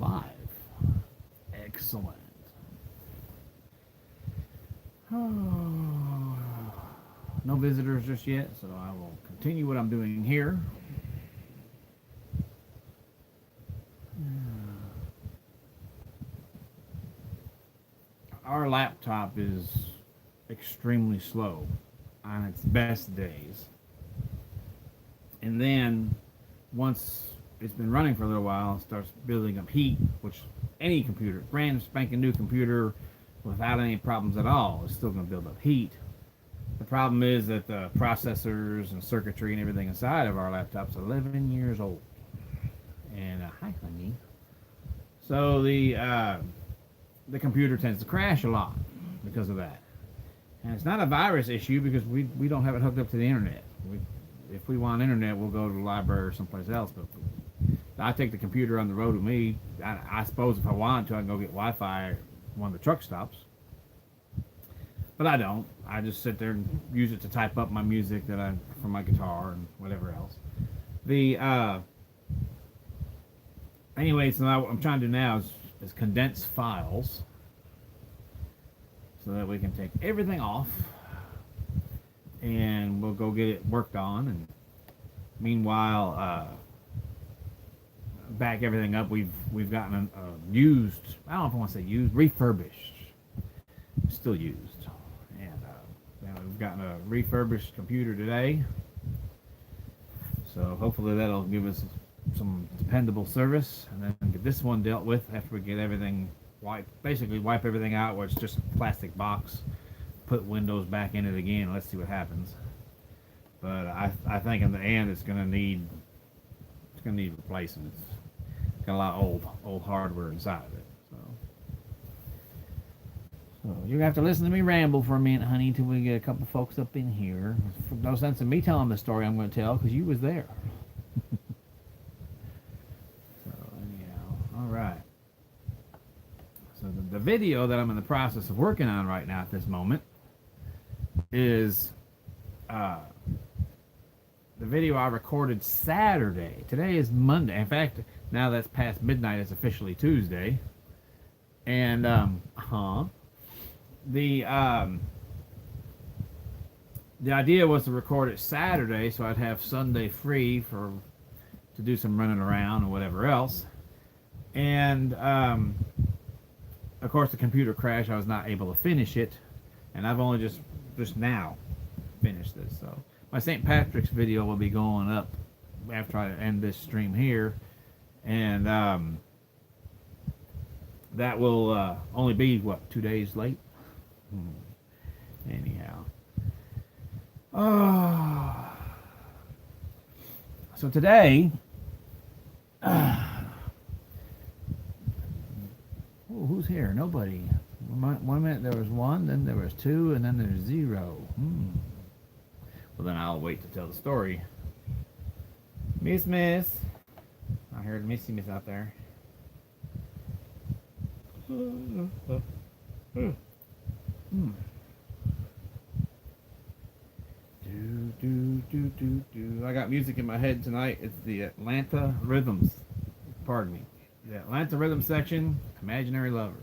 live. Excellent. Oh, no visitors just yet, so I will continue what I'm doing here. Our laptop is extremely slow on its best days. And then once it's been running for a little while, it starts building up heat, which any computer, brand spanking new computer without any problems at all, is still going to build up heat. The problem is that the processors and circuitry and everything inside of our laptops are 11 years old. And hi, honey. So the computer tends to crash a lot because of that. And it's not a virus issue because we don't have it hooked up to the internet. If we want internet, we'll go to the library or someplace else. But I take the computer on the road with me. I suppose if I wanted to, I can go get Wi-Fi at one of the truck stops. But I don't. I just sit there and use it to type up my music for my guitar and whatever else. Anyway, so what I'm trying to do now is condense files so that we can take everything off and we'll go get it worked on. And meanwhile, back everything up. We've gotten used. I don't know if I want to say used, refurbished. Still used. And we've gotten a refurbished computer today. So hopefully that'll give us some dependable service, and then get this one dealt with after we get everything basically wipe everything out where it's just a plastic box, put Windows back in it again. Let's see what happens. But I think in the end it's gonna need replacing. It's got a lot of old hardware inside of it. So you're gonna have to listen to me ramble for a minute, honey, till we get a couple folks up in here. No sense in me telling the story I'm gonna tell because you was there. Alright. So the video that I'm in the process of working on right now at this moment is the video I recorded Saturday. Today is Monday. In fact, now that's past midnight, it's officially Tuesday. And the idea was to record it Saturday so I'd have Sunday free to do some running around and whatever else. And of course the computer crashed. I was not able to finish it, and I've only just now finished this. So my St. Patrick's video will be going up after I end this stream here, and that will only be 2 days late. Anyhow, so today. Who's here? Nobody. One minute there was one, then there was two, and then there's zero. Well, then I'll wait to tell the story. Miss. I heard Miss out there. I got music in my head tonight. It's the Atlanta Rhythms. Pardon me. The Atlanta Rhythm section, Imaginary Lover.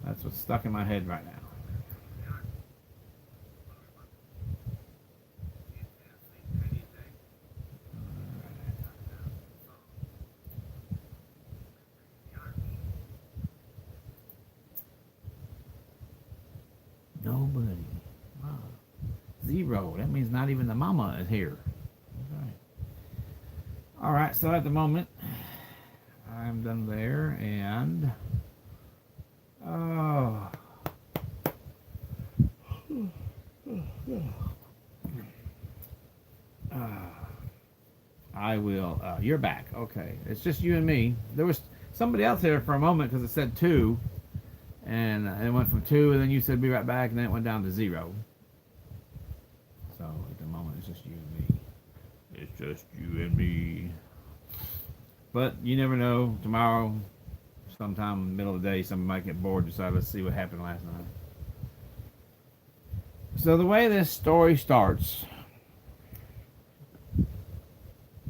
That's what's stuck in my head right now. Nobody. Wow. Zero. That means not even the mama is here. All right, so at the moment, I'm done there, and I will. You're back. Okay, it's just you and me. There was somebody else here for a moment because it said 2, and it went from 2, and then you said be right back, and then it went down to 0. So at the moment, it's just you and me. It's just you and me. But you never know. Tomorrow, sometime in the middle of the day, somebody might get bored and decide, let's see what happened last night. So the way this story starts,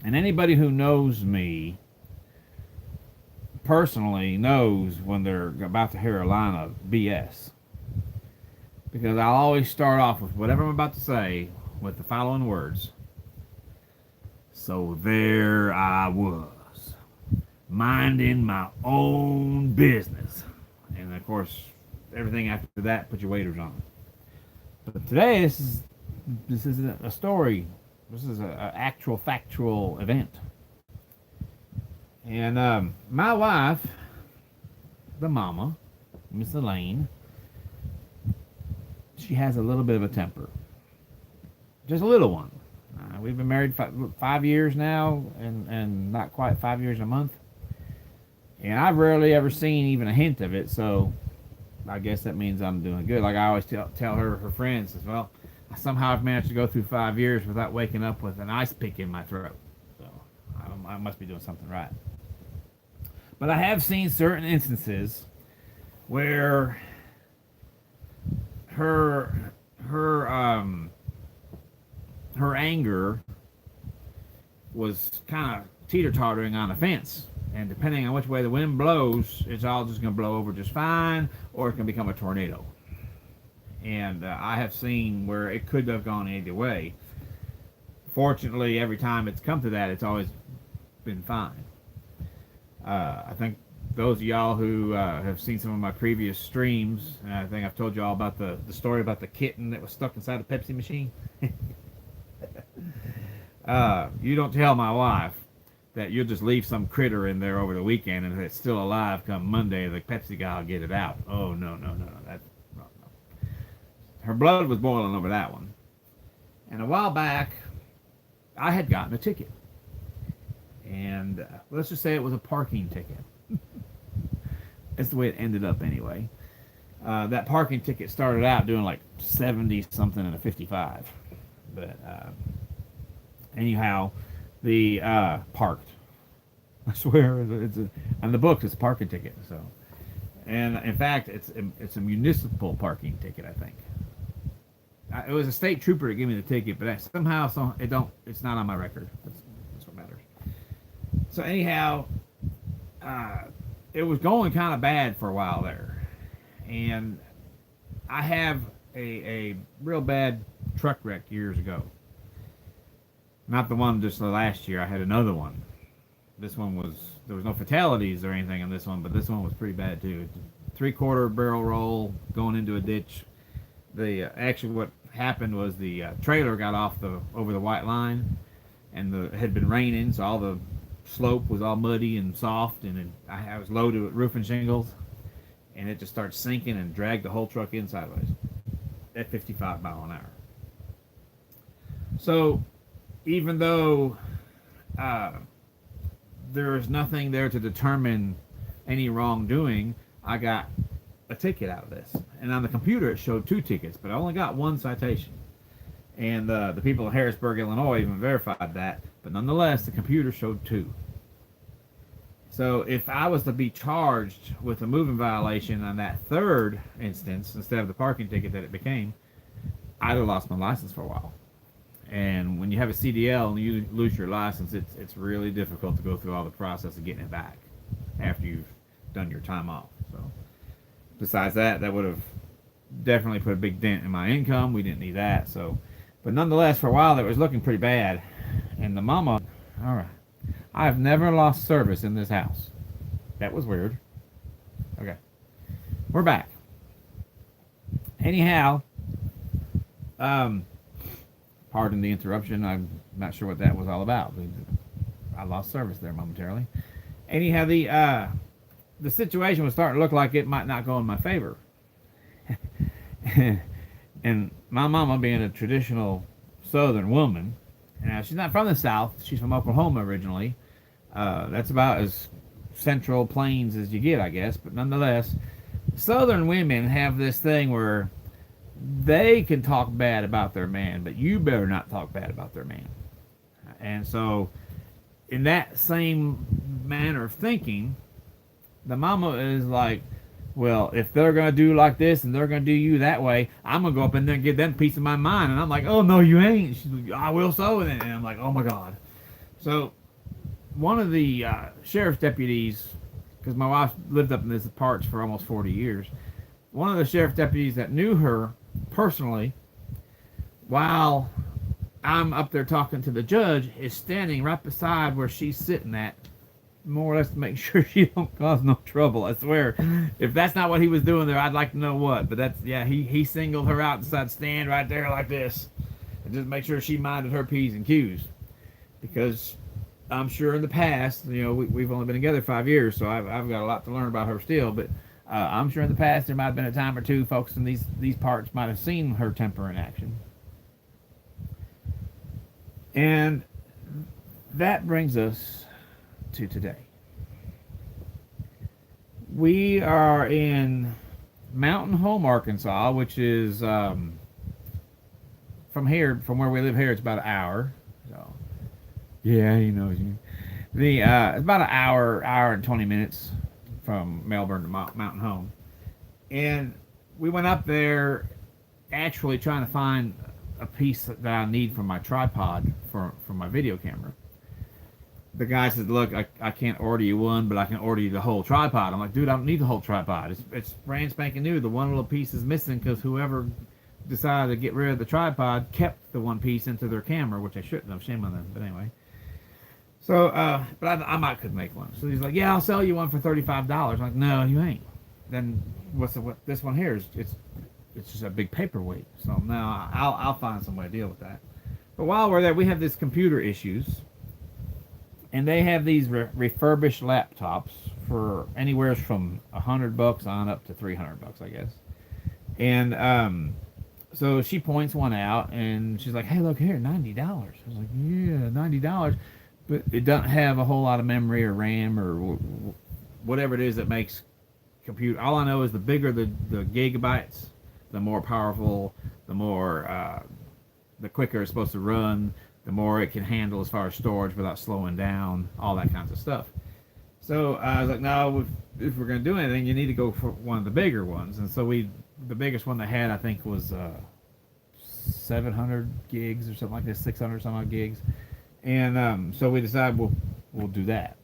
and anybody who knows me personally knows when they're about to hear a line of BS. Because I'll always start off with whatever I'm about to say with the following words. So there I was, minding my own business. And of course, everything after that, put your waders on. But today, this is a story. This is an actual factual event. And my wife, the mama, Miss Elaine, she has a little bit of a temper. Just a little one. We've been married 5 years now, and not quite 5 years and a month. And I've rarely ever seen even a hint of it, so I guess that means I'm doing good. Like I always tell her friends, as well, somehow I've managed to go through 5 years without waking up with an ice pick in my throat. So I must be doing something right. But I have seen certain instances where her anger was kind of teeter-tottering on the fence. And depending on which way the wind blows, it's all just going to blow over just fine, or it can become a tornado. And I have seen where it could have gone either way. Fortunately, every time it's come to that, it's always been fine. I think those of y'all who have seen some of my previous streams, and I think I've told you all about the story about the kitten that was stuck inside the Pepsi machine. You don't tell my wife that you'll just leave some critter in there over the weekend, and if it's still alive come Monday, the Pepsi guy will get it out. Oh, no. That's no. Her blood was boiling over that one. And a while back, I had gotten a ticket. And let's just say it was a parking ticket. That's the way it ended up anyway. That parking ticket started out doing like 70 something and a 55. But anyhow, the parked. I swear, on the book it's a parking ticket. So, and in fact, it's a municipal parking ticket, I think. It was a state trooper that gave me the ticket, but somehow it's not on my record. That's what matters. So anyhow, it was going kind of bad for a while there, and I have a real bad truck wreck years ago. Not the one just last year. I had another one. There was no fatalities or anything in this one, but this one was pretty bad too. 3/4 barrel roll going into a ditch. Actually what happened was the trailer got off over the white line, and it had been raining, so all the slope was all muddy and soft, and I was loaded with roofing shingles, and it just started sinking and dragged the whole truck in sideways at 55 mile an hour. So even though there is nothing there to determine any wrongdoing, I got a ticket out of this. And on the computer it showed 2 tickets, but I only got 1 citation. And the people in Harrisburg, Illinois even verified that, but nonetheless the computer showed 2. So if I was to be charged with a moving violation on that 3rd instance instead of the parking ticket that it became, I'd have lost my license for a while. And when you have a CDL and you lose your license, it's really difficult to go through all the process of getting it back after you've done your time off. So besides that would have definitely put a big dent in my income. We didn't need that. So, but nonetheless, for a while it was looking pretty bad. And the mama, all right, I've never lost service in this house. That was weird. Okay, we're back. Anyhow, pardon the interruption. I'm not sure what that was all about. I lost service there momentarily. Anyhow, the situation was starting to look like it might not go in my favor. And my mama, being a traditional Southern woman, she's not from the South. She's from Oklahoma originally. That's about as central plains as you get, I guess. But nonetheless, Southern women have this thing where they can talk bad about their man, but you better not talk bad about their man. And so, in that same manner of thinking, the mama is like, well, if they're going to do like this and they're going to do you that way, I'm going to go up in there and give them a piece of my mind. And I'm like, oh, no, you ain't. She's like, I will so. And I'm like, oh, my God. So one of the sheriff's deputies because my wife lived up in these parts for almost 40 years. One of the sheriff deputies that knew her personally, while I'm up there talking to the judge, is standing right beside where she's sitting at, more or less to make sure she don't cause no trouble. I swear, if that's not what he was doing there, I'd like to know what. But that's, yeah, he singled her out and decided to stand right there like this and just make sure she minded her P's and Q's. Because I'm sure in the past, you know, we've only been together 5 years, so I've got a lot to learn about her still. But I'm sure in the past there might have been a time or two folks in these parts might have seen her temper in action. And that brings us to today. We are in Mountain Home, Arkansas, which is from where we live here, it's about an hour. So, yeah, he knows you. It's about an hour and 20 minutes from Melbourne to Mountain Home, and we went up there actually trying to find a piece that I need for my tripod for my video camera. The guy said, look, I can't order you one, but I can order you the whole tripod. I'm like, dude, I don't need the whole tripod. It's brand spanking new. The one little piece is missing because whoever decided to get rid of the tripod kept the one piece into their camera, which they shouldn't have. Shame on them. But anyway. So, but I might could make one. So he's like, yeah, I'll sell you one for $35. I'm like, no, you ain't. Then what this one here is, it's just a big paperweight. So now I'll find some way to deal with that. But while we're there, we have these computer issues. And they have these refurbished laptops for anywhere from $100 on up to $300, I guess. And so she points one out, and she's like, "Hey, look here, $90." I was like, "Yeah, $90, but it doesn't have a whole lot of memory or RAM or whatever it is that makes computer. All I know is the bigger the gigabytes, the more powerful, the quicker it's supposed to run." The more it can handle as far as storage without slowing down, all that kinds of stuff. So I was like, no, if we're going to do anything, you need to go for one of the bigger ones. And so the biggest one they had, I think, was 700 gigs or something like this, 600 some odd gigs. And so we decided we'll do that.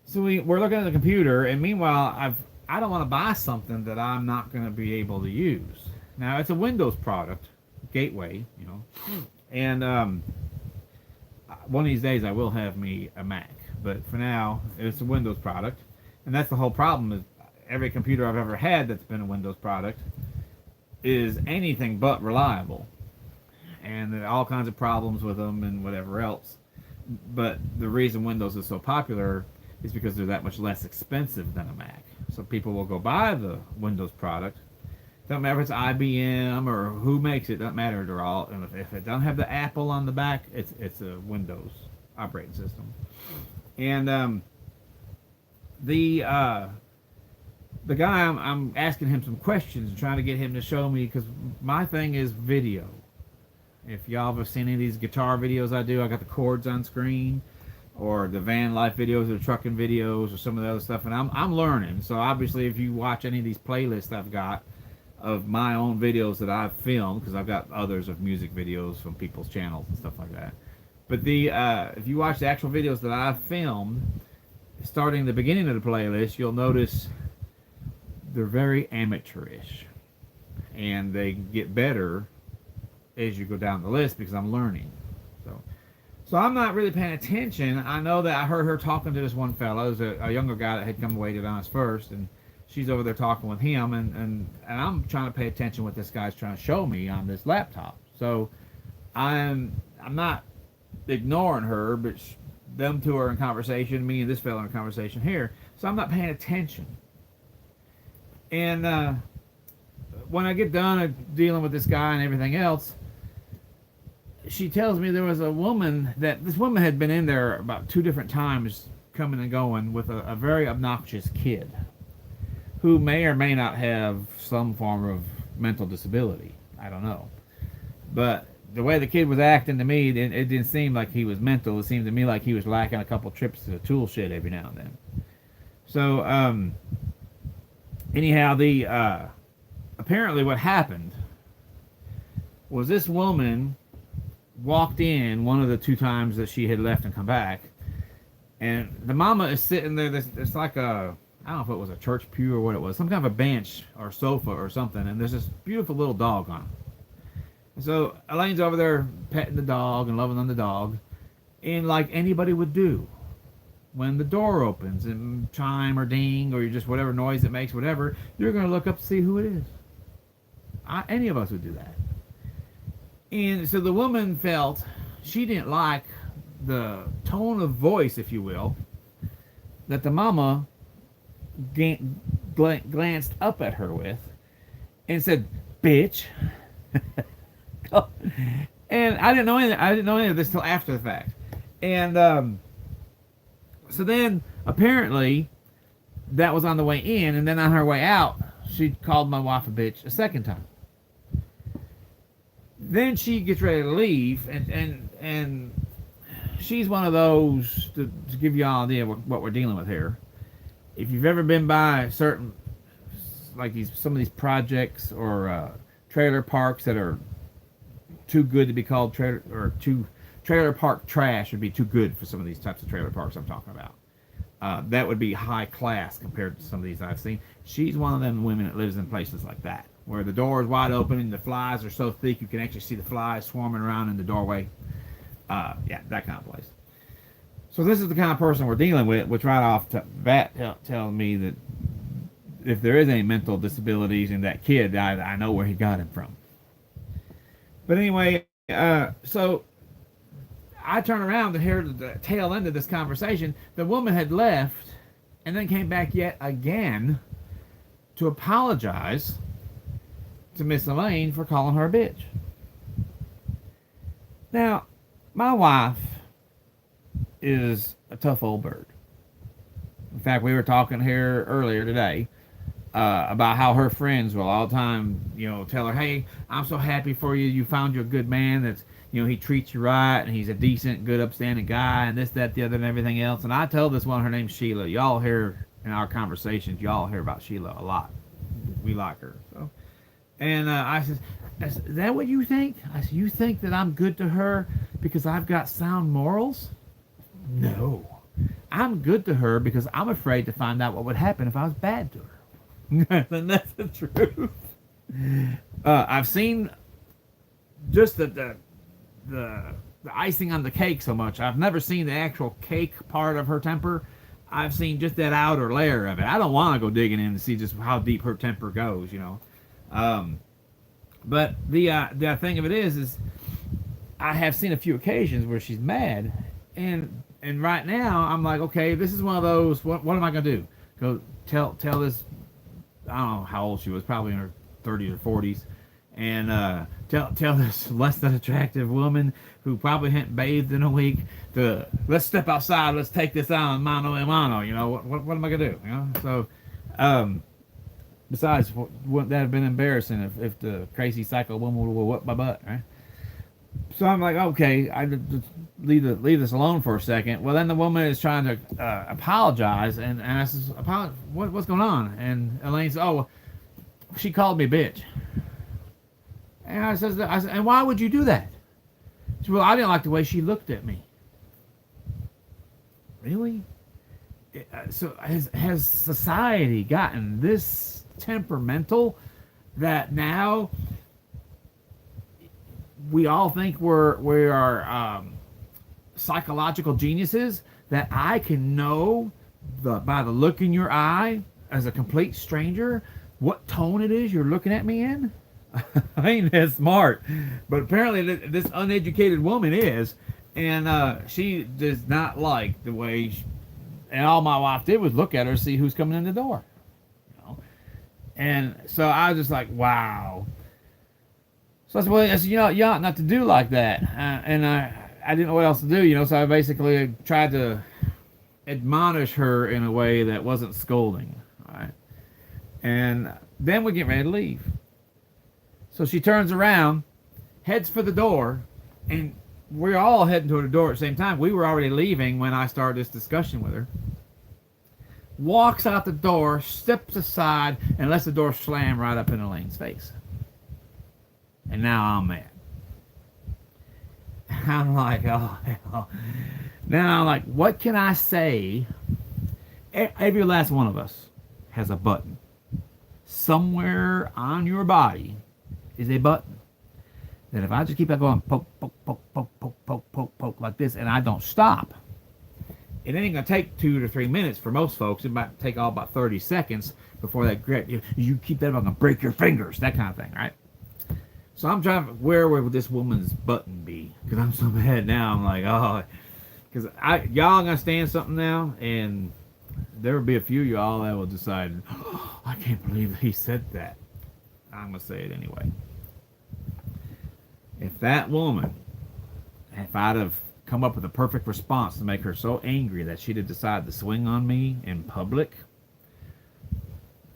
So we're looking at the computer, and meanwhile, I don't want to buy something that I'm not going to be able to use. Now, it's a Windows product, Gateway, you know. And one of these days I will have me a Mac, but for now it's a Windows product, and that's the whole problem. Is every computer I've ever had that's been a Windows product is anything but reliable, and there are all kinds of problems with them and whatever else. But the reason Windows is so popular is because they're that much less expensive than a Mac, so people will go buy the Windows product. Don't matter if it's IBM or who makes it, doesn't matter at all. And if it doesn't have the Apple on the back, it's a Windows operating system. And the guy, I'm asking him some questions and trying to get him to show me, because my thing is video. If y'all have seen any of these guitar videos I do, I got the chords on screen, or the van life videos or trucking videos or some of the other stuff, and I'm learning. So obviously, if you watch any of these playlists I've got of my own videos that I've filmed, because I've got others of music videos from people's channels and stuff like that. But if you watch the actual videos that I've filmed, starting the beginning of the playlist, you'll notice they're very amateurish, and they get better as you go down the list because I'm learning. So I'm not really paying attention. I know that I heard her talking to this one fellow. It was a younger guy that had come and waited on us first, and she's over there talking with him, and I'm trying to pay attention what this guy's trying to show me on this laptop. So I'm not ignoring her, but them two are in conversation, me and this fellow are in conversation here. So I'm not paying attention. And when I get done dealing with this guy and everything else, she tells me there was this woman had been in there about 2 different times, coming and going, with a very obnoxious kid who may or may not have some form of mental disability. I don't know. But the way the kid was acting to me, it didn't seem like he was mental. It seemed to me like he was lacking a couple trips to the tool shed every now and then. So, anyhow, apparently what happened was this woman walked in one of the 2 times that she had left and come back, And the mama is sitting there. It's like a, I don't know if it was a church pew or what it was, some kind of a bench or sofa or something. And there's this beautiful little dog on it. And so Elaine's over there petting the dog and loving on the dog, and like anybody would do, when the door opens and chime or ding or just whatever noise it makes, whatever, you're going to look up to see who it is. Any of us would do that. And so the woman felt she didn't like the tone of voice, if you will, that the mama glanced up at her with and said, "Bitch." And I didn't know any of this till after the fact. And so then apparently that was on the way in, and then on her way out, she called my wife a bitch a second time. Then she gets ready to leave, and she's one of those, to give you all an idea what we're dealing with here. If you've ever been by certain, like some of these projects or trailer parks that are too good to be called trailer park trash would be too good for some of these types of trailer parks I'm talking about. That would be high class compared to some of these I've seen. She's one of them women that lives in places like that, where the door is wide open and the flies are so thick you can actually see the flies swarming around in the doorway. Yeah, that kind of place. So this is the kind of person we're dealing with, which right off the bat tells me that if there is any mental disabilities in that kid, I know where he got him from. But anyway, so I turn around to hear the tail end of this conversation. The woman had left and then came back yet again to apologize to Miss Elaine for calling her a bitch. Now, my wife is a tough old bird. In fact, we were talking here earlier today about how her friends will all the time, tell her, "Hey, I'm so happy for you. You found you a good man that's, he treats you right, and he's a decent, good, upstanding guy, and this, that, the other, and everything else." And I tell this one, her name's Sheila. Y'all hear in our conversations, y'all hear about Sheila a lot. We like her. So, and I said, "Is that what you think?" I said, "You think that I'm good to her because I've got sound morals?" No. I'm good to her because I'm afraid to find out what would happen if I was bad to her. And that's the truth. I've seen just the icing on the cake so much. I've never seen the actual cake part of her temper. I've seen just that outer layer of it. I don't want to go digging in to see just how deep her temper goes, But the thing of it is I have seen a few occasions where she's mad, and right now I'm like, okay, this is one of those. What am I gonna do? Go tell this. I don't know how old she was, probably in her 30s or 40s, and tell this less than attractive woman who probably hadn't bathed in a week to let's step outside, let's take this on mano a mano. What am I gonna do? So besides, wouldn't that have been embarrassing if the crazy psycho woman would have whipped my butt, right? So I'm like, okay, I just leave this alone for a second. Well, then the woman is trying to apologize, and I says, what's going on? And Elaine says, "Oh, she called me bitch." And I said, "And why would you do that?" She said, "Well, I didn't like the way she looked at me." Really? So has society gotten this temperamental that now we all think we are psychological geniuses, that I can know by the look in your eye as a complete stranger what tone it is you're looking at me in? I ain't that smart, but apparently this uneducated woman is, and she does not like the way and all my wife did was look at her, see who's coming in the door, and so I was just like, wow. So I said, well, you ought not to do like that. And I didn't know what else to do, so I basically tried to admonish her in a way that wasn't scolding, right? And then we get ready to leave. So she turns around, heads for the door, and we're all heading toward the door at the same time. We were already leaving when I started this discussion with her. Walks out the door, steps aside, and lets the door slam right up in Elaine's face. And now I'm mad. I'm like, oh hell. Now, like, what can I say? Every last one of us has a button. Somewhere on your body is a button that if I just keep on going poke, poke, poke, poke, poke, poke, poke, poke like this, and I don't stop, it ain't gonna take 2 to 3 minutes for most folks. It might take all about 30 seconds before that grip. You keep that, I'm gonna break your fingers, that kind of thing, right? So I'm trying to, where would this woman's button be? Because I'm so mad now. I'm like, oh, because y'all gonna stand something now, and there will be a few of y'all that will decide, oh, I can't believe he said that. I'm gonna say it anyway. If that woman, if I'd have come up with a perfect response to make her so angry that she'd have decided to swing on me in public,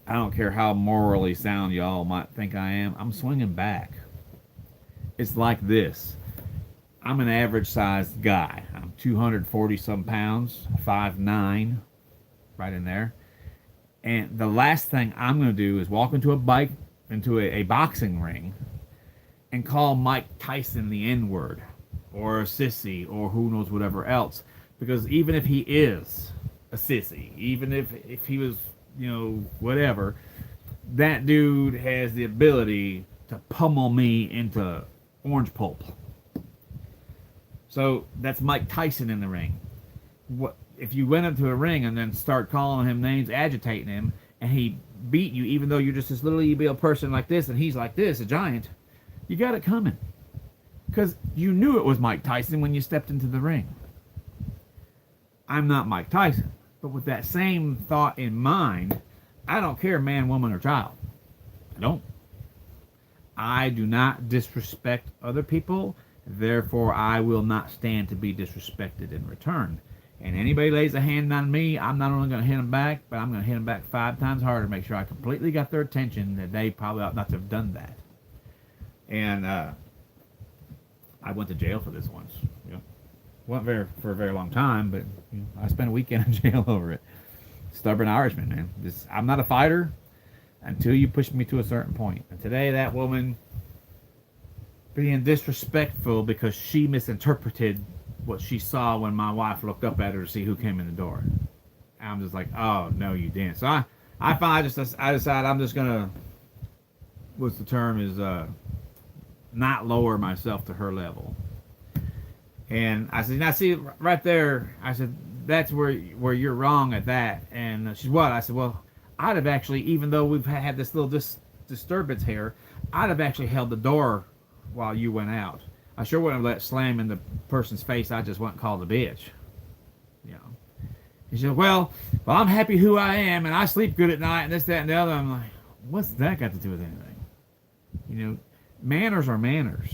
I don't care how morally sound y'all might think I am, I'm swinging back. It's like this. I'm an average sized guy. I'm 240 some pounds, 5'9", right in there. And the last thing I'm going to do is walk into a boxing ring and call Mike Tyson the N-word or a sissy or who knows whatever else. Because even if he is a sissy, even if he was, whatever, that dude has the ability to pummel me into orange pulp. So that's Mike Tyson in the ring. What if you went into a ring and then start calling him names, agitating him, and he beat you, even though you're just this little EBL person like this, and he's like this, a giant? You got it coming, because you knew it was Mike Tyson when you stepped into the ring. I'm not Mike Tyson, but with that same thought in mind, I don't care, man, woman, or child. I don't. I do not disrespect other people, therefore I will not stand to be disrespected in return. And anybody lays a hand on me, I'm not only going to hit them back, but I'm going to hit them back 5 times harder to make sure I completely got their attention that they probably ought not to have done that. And I went to jail for this once. Wasn't for a very long time, but I spent a weekend in jail over it. Stubborn Irishman, man. I'm not a fighter until you push me to a certain point. And today, that woman being disrespectful because she misinterpreted what she saw when my wife looked up at her to see who came in the door. And I'm just like, oh, no, you didn't. So I decided I'm just gonna, what's the term, is not lower myself to her level. And I said, now see right there, I said, that's where you're wrong at that. And she's, what? I said, well, I'd have actually, even though we've had this little disturbance here, I'd have actually held the door while you went out. I sure wouldn't have let slam in the person's face. I just went and called a bitch. He said, well, I'm happy who I am, and I sleep good at night, and this, that, and the other. I'm like, what's that got to do with anything? Manners are manners.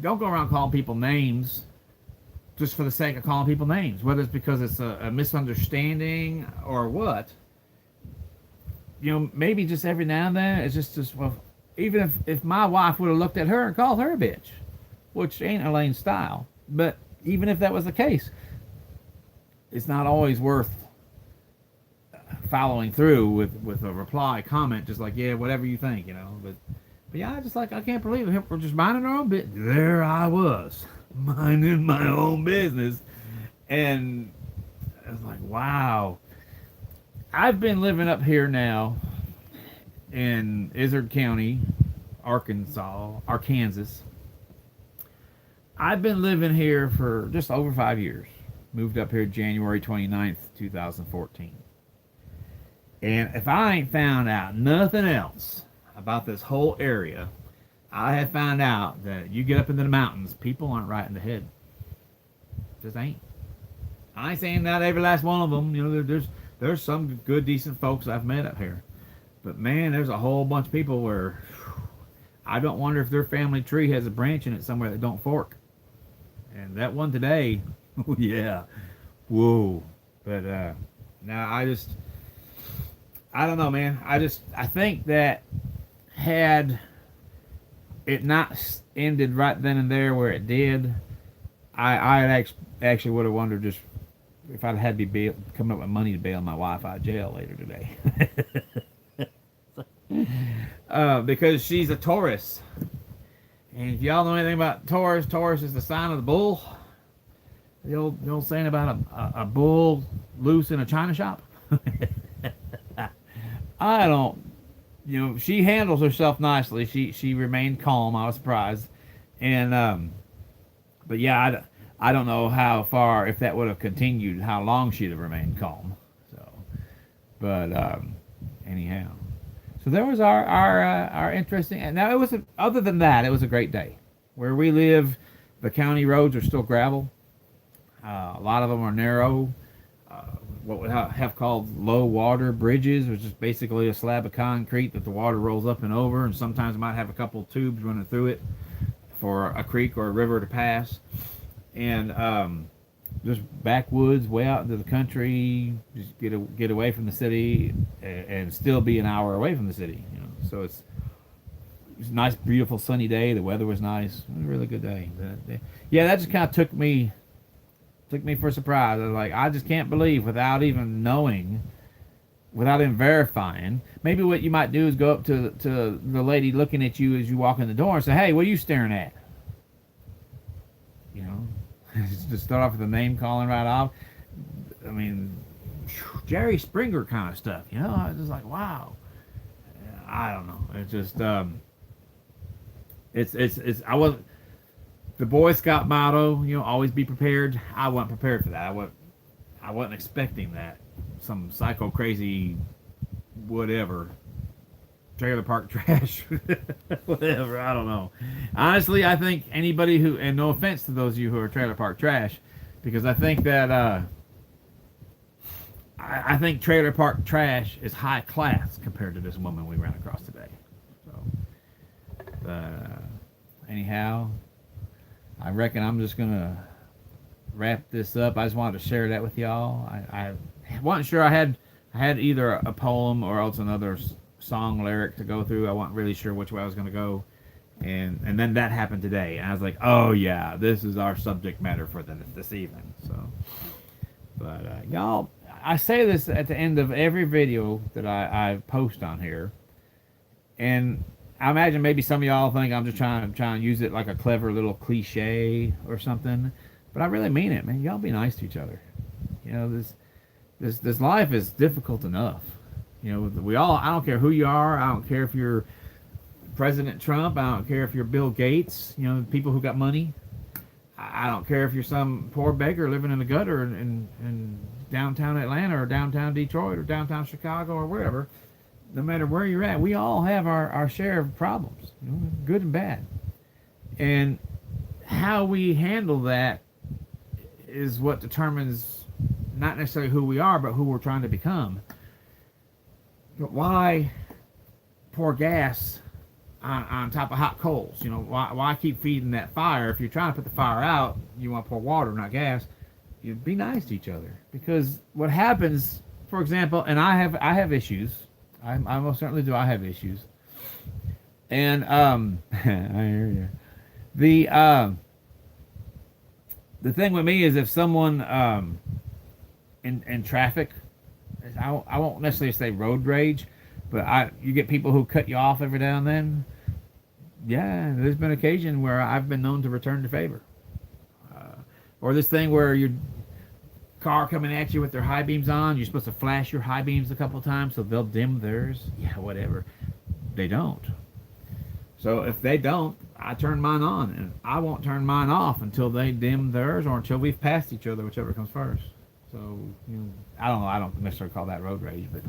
Don't go around calling people names just for the sake of calling people names, whether it's because it's a misunderstanding or what. Maybe just every now and then, it's just well, even if my wife would have looked at her and called her a bitch, which ain't Elaine's style, but even if that was the case, it's not always worth following through with a reply comment, just like, yeah, whatever you think, but yeah, I can't believe it. We're just minding our own business. There I was, minding my own business, and I was like, wow. I've been living up here now in Izard County, Arkansas. I've been living here for just over 5 years. Moved up here January 29th, 2014. And if I ain't found out nothing else about this whole area, I have found out that you get up into the mountains, people aren't right in the head. Just ain't. I ain't saying not every last one of them. There's some good, decent folks I've met up here. But man, there's a whole bunch of people where I don't wonder if their family tree has a branch in it somewhere that don't fork. And that one today, oh yeah, whoa. But now I don't know, man. I think that had it not ended right then and there where it did, I actually would have wondered just if I'd had to be coming up with money to bail my wife out of jail later today. Because she's a Taurus. And if y'all know anything about Taurus, Taurus is the sign of the bull. the old saying about a bull loose in a china shop. I don't, she handles herself nicely. She remained calm. I was surprised, and but yeah, I don't know how far, if that would have continued, how long she'd have remained calm. So, but anyhow, so there was our interesting. And now it was other than that, it was a great day. Where we live, the county roads are still gravel. A lot of them are narrow. What we have called low water bridges, which is basically a slab of concrete that the water rolls up and over, and sometimes it might have a couple tubes running through it for a creek or a river to pass. And just backwoods, way out into the country, just get away from the city, and still be an hour away from the city. So it's a nice, beautiful, sunny day. The weather was nice. It was a really good day. Yeah, that just kind of took me for a surprise. I was like, I just can't believe, without even knowing, without even verifying. Maybe what you might do is go up to the lady looking at you as you walk in the door and say, "Hey, what are you staring at?" Just start off with the name calling right off. I mean, Jerry Springer kind of stuff. I was just like, wow. I don't know. It's just it's I wasn't. The Boy Scout motto, always be prepared. I wasn't prepared for that. I wasn't expecting that. Some psycho crazy, whatever, trailer park trash, whatever. I don't know. Honestly, I think anybody who, and no offense to those of you who are trailer park trash, because I think that I think trailer park trash is high class compared to this woman we ran across today. So, anyhow. I reckon I'm just gonna wrap this up. I just wanted to share that with y'all. I wasn't sure I had either a poem or else another song lyric to go through. I wasn't really sure which way I was gonna go, and then that happened today, and I was like, oh yeah, this is our subject matter for this evening. So, but y'all, I say this at the end of every video that I post on here, and I imagine maybe some of y'all think I'm just trying to use it like a clever little cliche or something, but I really mean it, man. Y'all be nice to each other. This life is difficult enough. We all. I don't care who you are. I don't care if you're President Trump. I don't care if you're Bill Gates. People who got money. I don't care if you're some poor beggar living in the gutter in downtown Atlanta or downtown Detroit or downtown Chicago or wherever. No matter where you're at, we all have our share of problems, good and bad. And how we handle that is what determines not necessarily who we are, but who we're trying to become. But why pour gas on top of hot coals? Why keep feeding that fire? If you're trying to put the fire out, you want to pour water, not gas. You be nice to each other. Because what happens, for example, and I have issues. I most certainly do. I have issues, and I hear you. The thing with me is if someone in traffic, I won't necessarily say road rage, but you get people who cut you off every now and then. Yeah, there's been occasion where I've been known to return the favor, or this thing where your car coming at you with their high beams on, you're supposed to flash your high beams a couple of times so they'll dim theirs. Yeah, whatever. They don't. So if they don't, I turn mine on, and I won't turn mine off until they dim theirs or until we've passed each other, whichever comes first. So I don't know. I don't necessarily call that road rage, but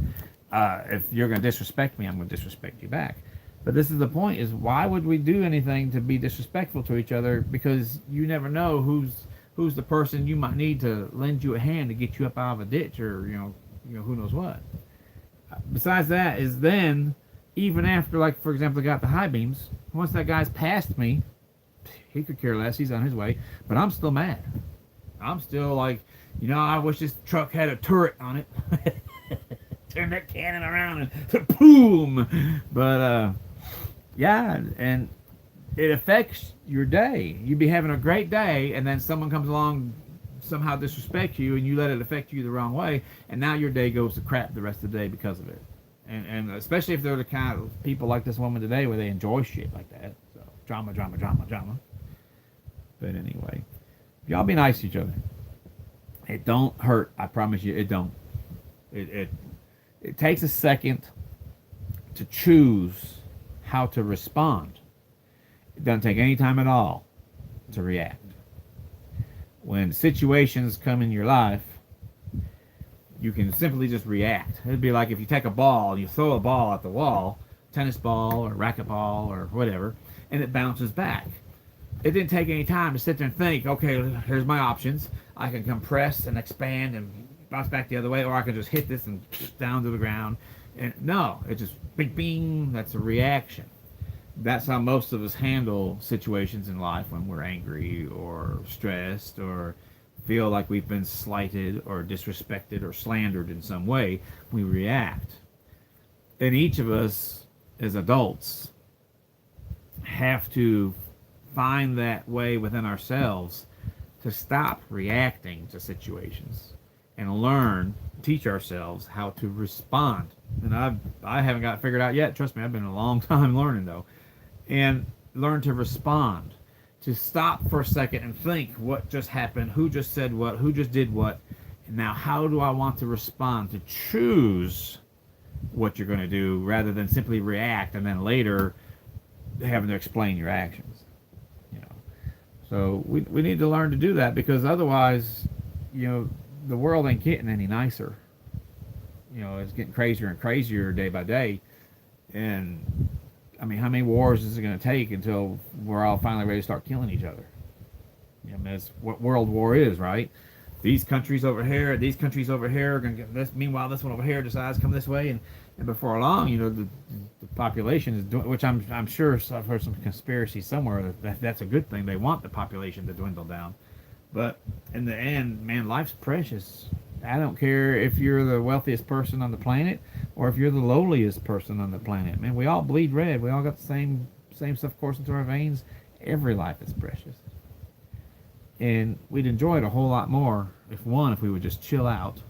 if you're going to disrespect me, I'm going to disrespect you back. But this is the point: is why would we do anything to be disrespectful to each other? Because you never know who's the person you might need to lend you a hand to get you up out of a ditch, or who knows what. Besides that, is then even after, like, for example, I got the high beams. Once that guy's past me, he could care less. He's on his way, but I'm still mad. I'm still like, I wish this truck had a turret on it. Turn that cannon around and boom. But yeah, and it affects your day. You'd be having a great day, and then someone comes along, somehow disrespects you, and you let it affect you the wrong way, and now your day goes to crap the rest of the day because of it. And especially if they're the kind of people like this woman today where they enjoy shit like that. So drama. But anyway, y'all be nice to each other. It don't hurt. I promise you, it don't. It takes a second to choose how to respond. It doesn't take any time at all to react. When situations come in your life, you can simply just react. It'd be like if you take a ball and you throw a ball at the wall, tennis ball or racquetball or whatever, and it bounces back. It didn't take any time to sit there and think, okay, here's my options. I can compress and expand and bounce back the other way, or I can just hit this and down to the ground. And no, it just bing, bing. That's a reaction. That's how most of us handle situations in life when we're angry or stressed or feel like we've been slighted or disrespected or slandered in some way. We react. And each of us as adults have to find that way within ourselves to stop reacting to situations and learn, teach ourselves how to respond. And I haven't got it figured out yet. Trust me, I've been a long time learning though. And learn to respond, to stop for a second and think what just happened, who just said what, who just did what, and now how do I want to respond, to choose what you're going to do rather than simply react and then later having to explain your actions. You know, so we need to learn to do that, because otherwise, you know, the world ain't getting any nicer. You know, it's getting crazier and crazier day by day, and I mean, how many wars is it going to take until we're all finally ready to start killing each other? You know, I mean, that's what World War is, right? These countries over here, these countries over here are going to get this. Meanwhile, this one over here decides to come this way, and before long, you know, the population is doing, which I'm sure I've heard some conspiracy somewhere that's a good thing. They want the population to dwindle down, but in the end, man, life's precious. I don't care if you're the wealthiest person on the planet or if you're the lowliest person on the planet. Man, we all bleed red. We all got the same stuff coursing through our veins. Every life is precious. And we'd enjoy it a whole lot more if we would just chill out.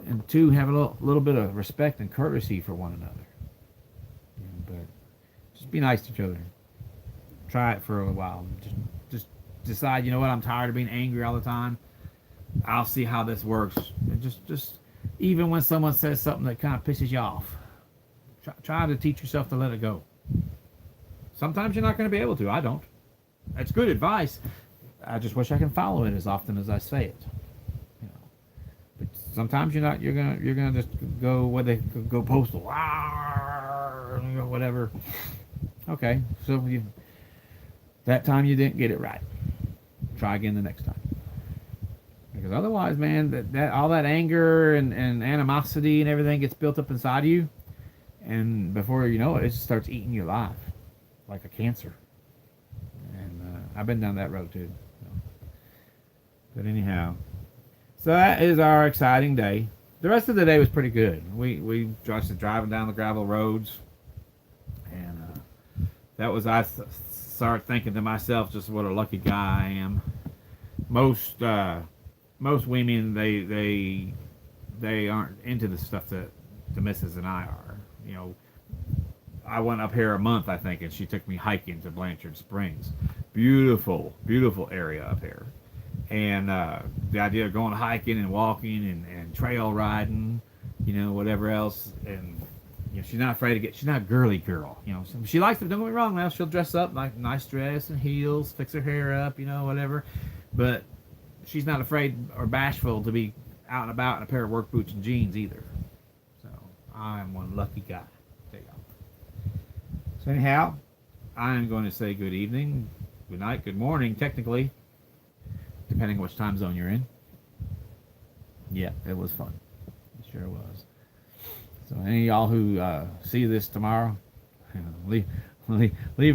And two, have a little bit of respect and courtesy for one another. You know, but just be nice to each other. Try it for a while. Just decide, you know what, I'm tired of being angry all the time. I'll see how this works. And just even when someone says something that kind of pisses you off, try to teach yourself to let it go. Sometimes you're not going to be able to. I don't. That's good advice. I just wish I can follow it as often as I say it. You know, but sometimes you're not. You're gonna just go go postal, whatever. Okay, so that time you didn't get it right. Try again the next time. Because otherwise, man, that all that anger and animosity and everything gets built up inside of you, and before you know it, it just starts eating you alive, like a cancer. And I've been down that road too. So. But anyhow, so that is our exciting day. The rest of the day was pretty good. We just driving down the gravel roads, and that was I started thinking to myself just what a lucky guy I am. Most women they aren't into the stuff that the missus and I are. You know, I went up here a month, I think, and she took me hiking to Blanchard Springs. Beautiful, beautiful area up here. And the idea of going hiking and walking and trail riding, you know, whatever else. And you know, she's not afraid to she's not a girly girl. You know, so she likes to, don't get me wrong, now she'll dress up like nice dress and heels, fix her hair up, you know, whatever. But she's not afraid or bashful to be out and about in a pair of work boots and jeans either. So I'm one lucky guy. There you go. So anyhow, I'm going to say good evening, good night, good morning, technically, depending on which time zone you're in. Yeah, it was fun. It sure was. So any of y'all who see this tomorrow, leave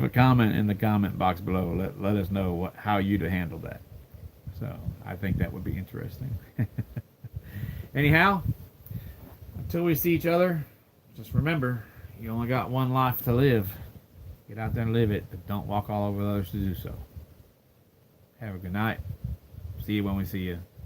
a comment in the comment box below. Let us know how you'd handle that. So I think that would be interesting. Anyhow, until we see each other, just remember, you only got one life to live. Get out there and live it, but don't walk all over others to do so. Have a good night. See you when we see you.